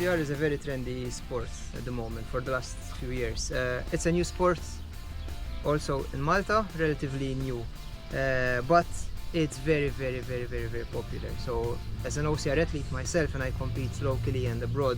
OCR is a very trendy sport at the moment for the last few years. It's a new sport also in Malta, relatively new, but it's very popular. So as an OCR athlete myself, and I compete locally and abroad,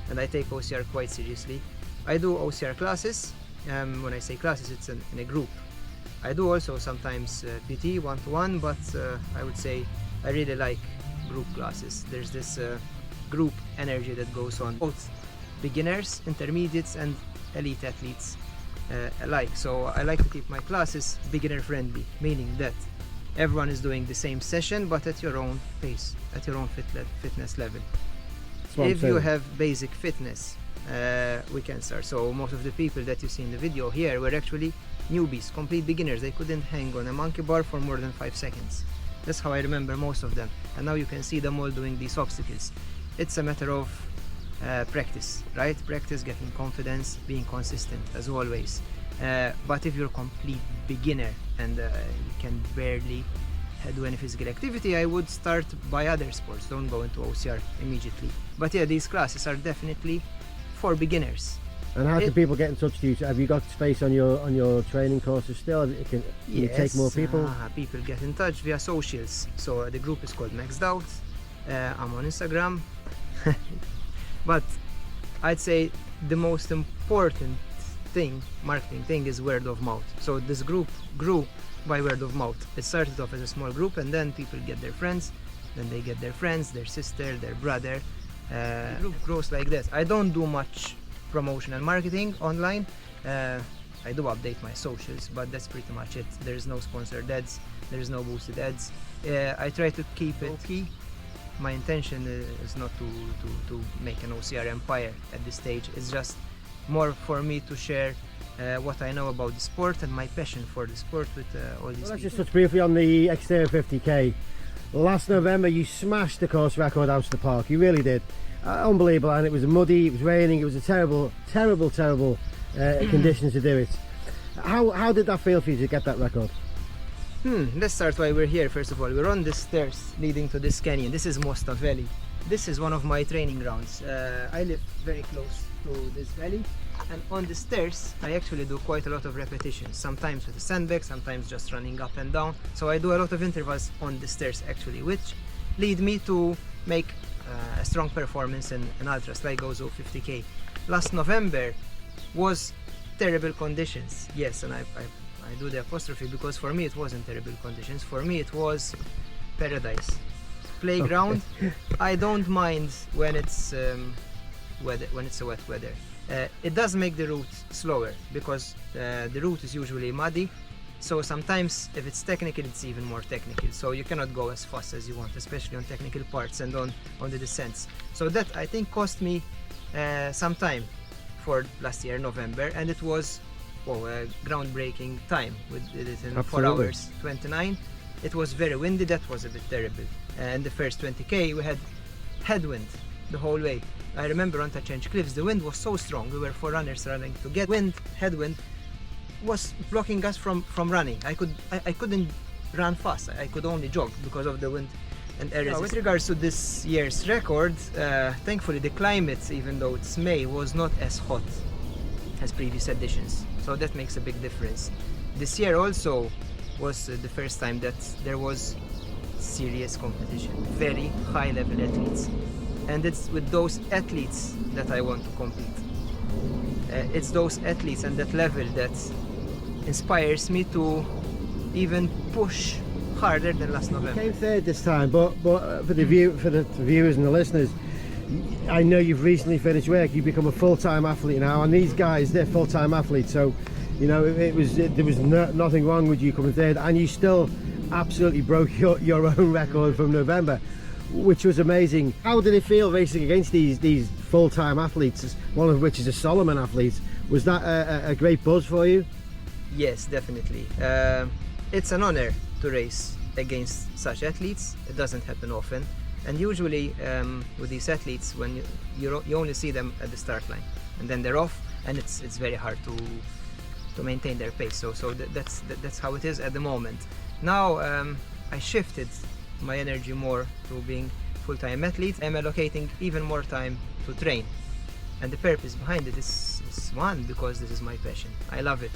and I take OCR quite seriously. I do OCR classes. When I say classes, it's in a group. I do also sometimes PT one-to-one, but I would say I really like group classes. There's this group energy that goes on, both beginners, intermediates and elite athletes alike. So I like to keep my classes beginner friendly, meaning that everyone is doing the same session but at your own pace, at your own fitness level. If you have basic fitness, we can start. So most of the people that you see in the video here were actually newbies, complete beginners. They couldn't hang on a monkey bar for more than 5 seconds. That's how I remember most of them. And now you can see them all doing these obstacles. It's a matter of practice, right? Practice, getting confidence, being consistent as always. But if you're a complete beginner and you can barely do any physical activity, I would start by other sports. Don't go into OCR immediately. But yeah, these classes are definitely for beginners. And how can people get in touch with you? Have you got space on your training courses still? Can you take more people? People get in touch via socials. So the group is called Maxed Out. I'm on Instagram. But I'd say the most important thing, marketing thing, is word of mouth. So this group grew by word of mouth. It started off as a small group, and then people get their friends, then they get their friends, their sister, their brother. The group grows like that. I don't do much promotion and marketing online. I do update my socials, but that's pretty much it. There's no sponsored ads, there's no boosted ads. I try to keep it key. My intention is not to make an OCR empire at this stage. It's just more for me to share what I know about the sport and my passion for the sport with all these people. Let's just touch briefly on the exterior 50k. Last November you smashed the course record out to the park. You really did. Unbelievable, and it was muddy, it was raining, it was a terrible conditions to do it. How did that feel for you to get that record? Let's start why we're here. First of all, we're on the stairs leading to this canyon. This is Mosta Valley. This is one of my training grounds. I live very close to this valley, and on the stairs I actually do quite a lot of repetitions, sometimes with a sandbag, sometimes just running up and down. So I do a lot of intervals on the stairs actually, which lead me to make a strong performance in ultras like Gozo 50k. Last November was terrible conditions, yes, and I do the apostrophe because for me it wasn't terrible conditions. For me it was paradise, playground. I don't mind when it's when it's a wet weather. It does make the route slower because the route is usually muddy. So sometimes if it's technical, it's even more technical. So you cannot go as fast as you want, especially on technical parts and on the descents. So that I think cost me some time for last year, November, and it was a groundbreaking time. We did it in 4 hours 29. It was very windy, that was a bit terrible. And the first 20k we had headwind the whole way. I remember on Tachange Cliffs the wind was so strong, we were 4 runners running to get headwind was blocking us from running. I couldn't run fast, I could only jog because of the wind and air resistance. With regards to this year's record, thankfully the climate, even though it's May, was not as hot as previous editions, so that makes a big difference. This year also was the first time that there was serious competition, very high level athletes, and it's with those athletes that I want to compete. It's those athletes and that level that inspires me to even push harder than last November. You came third this time, but for the viewers and the listeners, I know you've recently finished work. You've become a full-time athlete now, and these guys, they're full-time athletes. So, you know, there was nothing wrong with you coming third, and you still absolutely broke your own record from November, which was amazing. How did it feel racing against these full-time athletes, one of which is a Solomon athlete? Was that a great buzz for you? Yes, definitely. It's an honor to race against such athletes. It doesn't happen often, and usually with these athletes, when you only see them at the start line, and then they're off, and it's very hard to maintain their pace. So that's how it is at the moment. Now I shifted my energy more to being full-time athlete, I'm allocating even more time to train. And the purpose behind it is one, because this is my passion. I love it.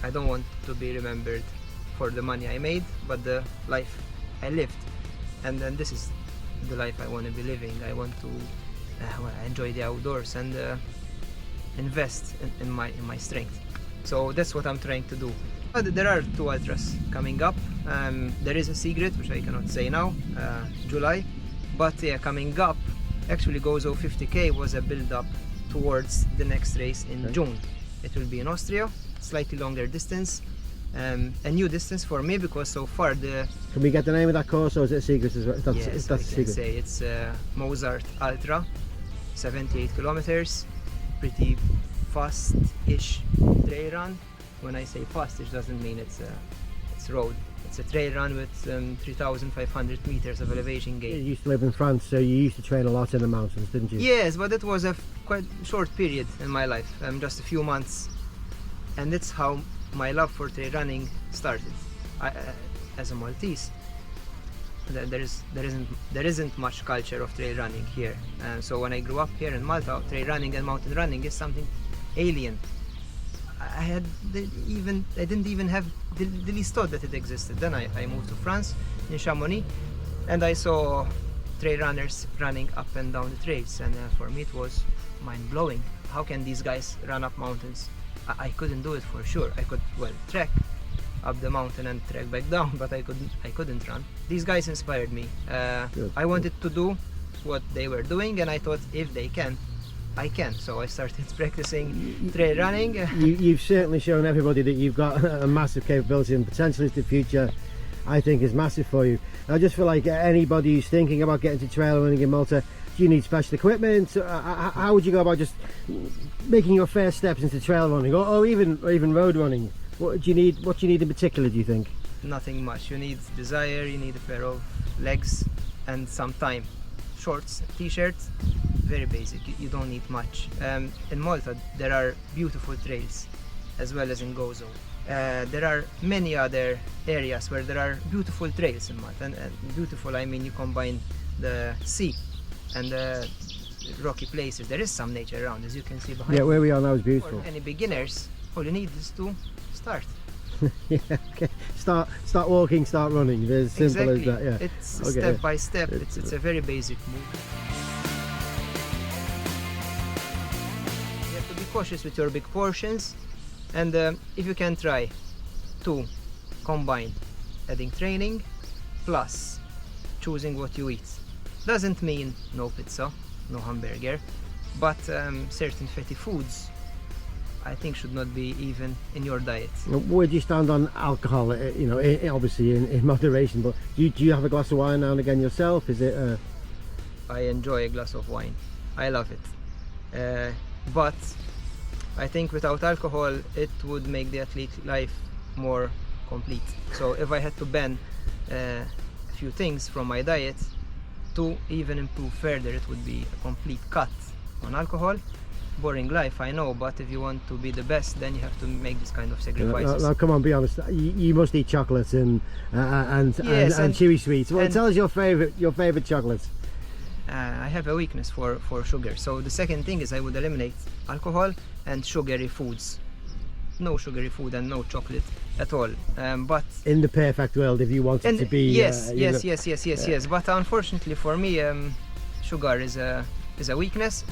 I don't want to be remembered for the money I made, but the life I lived. And then this is the life I want to be living. I want to enjoy the outdoors and invest in my strength. So that's what I'm trying to do. But there are 2 ultras coming up. There is a secret which I cannot say now, July. But yeah, coming up, actually Gozo 50k was a build-up towards the next race in June. It will be in Austria, slightly longer distance. A new distance for me, because so far the... Can we get the name of that course, or is it a secret as well? Yes, I can say it's Mozart Ultra, 78 kilometers, pretty fast-ish trail run. When I say fast-ish, doesn't mean it's road. It's a trail run with 3,500 meters of elevation gain. You used to live in France, so you used to train a lot in the mountains, didn't you? Yes, but it was a quite short period in my life, just a few months, and that's how my love for trail running started. As a Maltese, there isn't much culture of trail running here, so when I grew up here in Malta, trail running and mountain running is something alien. I didn't even have the least thought that it existed. Then I moved to France, in Chamonix, and I saw trail runners running up and down the trails, and for me it was mind-blowing. How can these guys run up mountains? I couldn't do it for sure. I could, well, trek up the mountain and trek back down, but I couldn't run. These guys inspired me. I wanted to do what they were doing, and I thought, if they can, I can. So I started practicing trail running. You've certainly shown everybody that you've got a massive capability, and potentially the future, I think, is massive for you. I just feel like anybody who's thinking about getting to trail running in Malta, do you need special equipment? How would you go about just making your first steps into trail running, or even road running? What do you need in particular, do you think? Nothing much. You need desire, you need a pair of legs and some time. Shorts, t-shirts, very basic. You don't need much. In Malta there are beautiful trails, as well as in Gozo. There are many other areas where there are beautiful trails in Malta, and beautiful, I mean, you combine the sea and the rocky places. There is some nature around, as you can see behind. Yeah, where we are now is beautiful. For any beginners, all you need is to start. Yeah, okay. Start walking, start running. It's as simple Exactly. as that. Yeah. It's Okay, step yeah. by step. It's a very basic move. You have to be cautious with your big portions, and if you can try to combine adding training plus choosing what you eat. Doesn't mean no pizza, no hamburger, but certain fatty foods I think should not be even in your diet. Where do you stand on alcohol? You know, obviously in moderation, but do you have a glass of wine now and again yourself? Is it? I enjoy a glass of wine. I love it. But I think without alcohol, it would make the athlete life more complete. So if I had to ban a few things from my diet to even improve further, it would be a complete cut on alcohol. Boring life, I know, but if you want to be the best, then you have to make this kind of sacrifices. Now, come on, be honest. You must eat chocolates and Yes, and chewy sweets. Well, and- tell us your favorite chocolates. I have a weakness for sugar, so the second thing is I would eliminate alcohol and sugary foods. No sugary food and no chocolate at all. But In the perfect world, if you wanted to be, yes, you know, yes. But unfortunately for me, sugar is a weakness.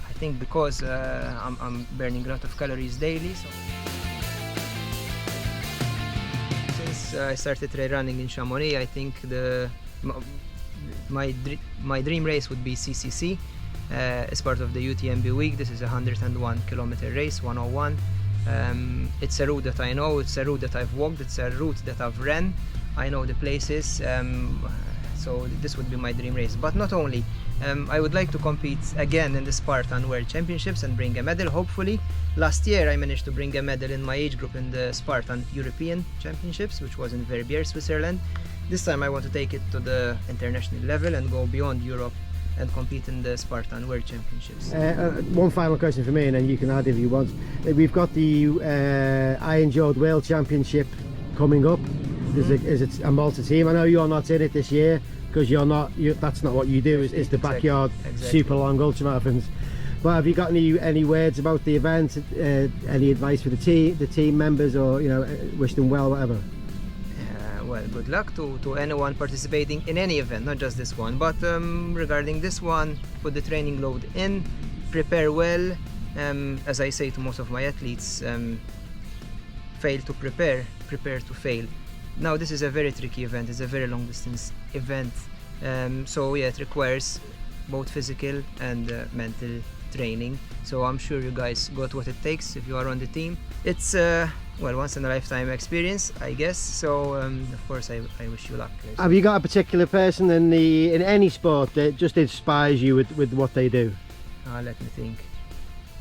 I think because I'm burning a lot of calories daily. So since I started trail running in Chamonix, I think my dream race would be CCC as part of the UTMB week. This is a 101 kilometer race, 101. It's a route that I know, it's a route that I've walked, it's a route that I've ran. I know the places, so this would be my dream race. But not only, I would like to compete again in the Spartan World Championships and bring a medal, hopefully. Last year I managed to bring a medal in my age group in the Spartan European Championships, which was in Verbier, Switzerland. This time I want to take it to the international level and go beyond Europe and compete in the Spartan World Championships. One final question for me, and then you can add if you want. We've got the Iron Jode World Championship coming up. Is it a Malta team? I know you're not in it this year, because that's not what you do. Is the Exactly. backyard Exactly. super long ultramarathons. But have you got any words about the event? Any advice for the team members, or wish them well, whatever? Well, good luck to anyone participating in any event, not just this one. But regarding this one, put the training load in, prepare well. As I say to most of my athletes, fail to prepare, prepare to fail. Now this is a very tricky event, it's a very long distance event. So yeah, it requires both physical and mental training. So I'm sure you guys got what it takes if you are on the team. It's well, once in a lifetime experience, I guess. So of course I wish you luck, guys. Have you got a particular person in any sport that just inspires you with what they do? Let me think.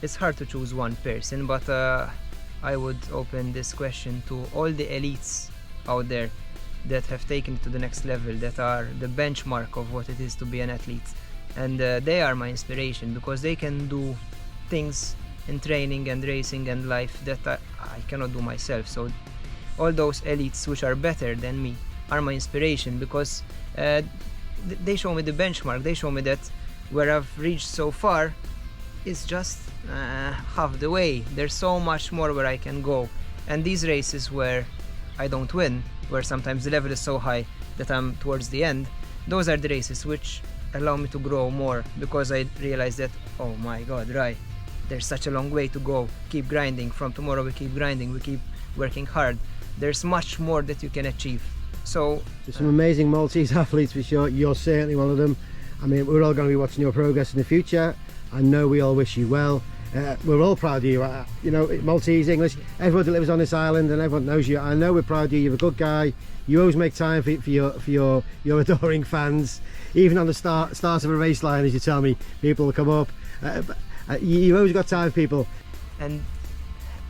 It's hard to choose one person, but I would open this question to all the elites out there that have taken it to the next level, that are the benchmark of what it is to be an athlete. And they are my inspiration, because they can do things in training and racing and life that I cannot do myself. So all those elites which are better than me are my inspiration, because they show me the benchmark. They show me that where I've reached so far is just half the way. There's so much more where I can go. And these races where I don't win, where sometimes the level is so high that I'm towards the end, those are the races which allow me to grow more, because I realize that, oh my god, right, there's such a long way to go. Keep grinding. From tomorrow we keep grinding, we keep working hard. There's much more that you can achieve. So there's some amazing Maltese athletes for sure. You're certainly one of them. I mean, we're all going to be watching your progress in the future. I know we all wish you well. We're all proud of you. Maltese, English, everyone that lives on this island and everyone knows you. I know we're proud of you. You're a good guy. You always make time for your adoring fans. Even on the start of a race line, as you tell me, people will come up. You've always got time for people. And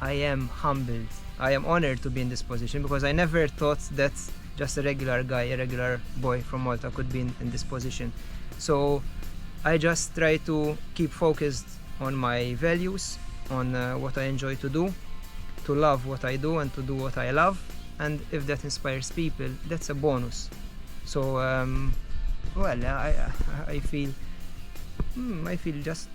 I am humbled. I am honored to be in this position, because I never thought that just a regular guy, a regular boy from Malta could be in this position. So I just try to keep focused on my values, on what I enjoy to do, to love what I do and to do what I love. And if that inspires people, that's a bonus. So well, I feel just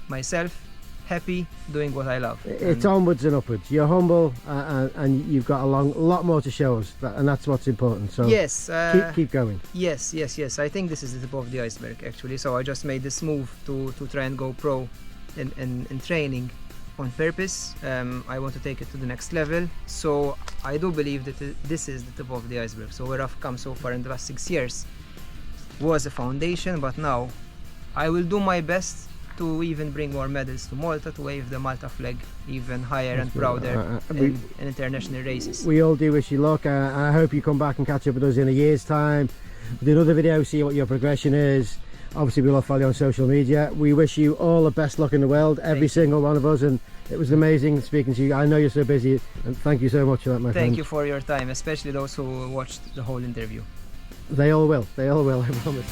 myself, happy doing what I love. It's onwards and upwards. You're humble, and you've got a lot more to show us, and that's what's important. So yes, keep going. Yes. I think this is the tip of the iceberg, actually. So I just made this move to try and go pro in training on purpose. I want to take it to the next level. So I do believe that this is the tip of the iceberg. So where I've come so far in the last 6 years was a foundation, but now I will do my best to even bring more medals to Malta, to wave the Malta flag even higher and prouder in international races. We all do wish you luck. I hope you come back and catch up with us in a year's time with another video, see what your progression is. Obviously we'll all follow you on social media. We wish you all the best luck in the world, every single one of us, and it was amazing speaking to you. I know you're so busy, and thank you so much for that, my friend. Thank you for your time, especially those who watched the whole interview. They all will, I promise.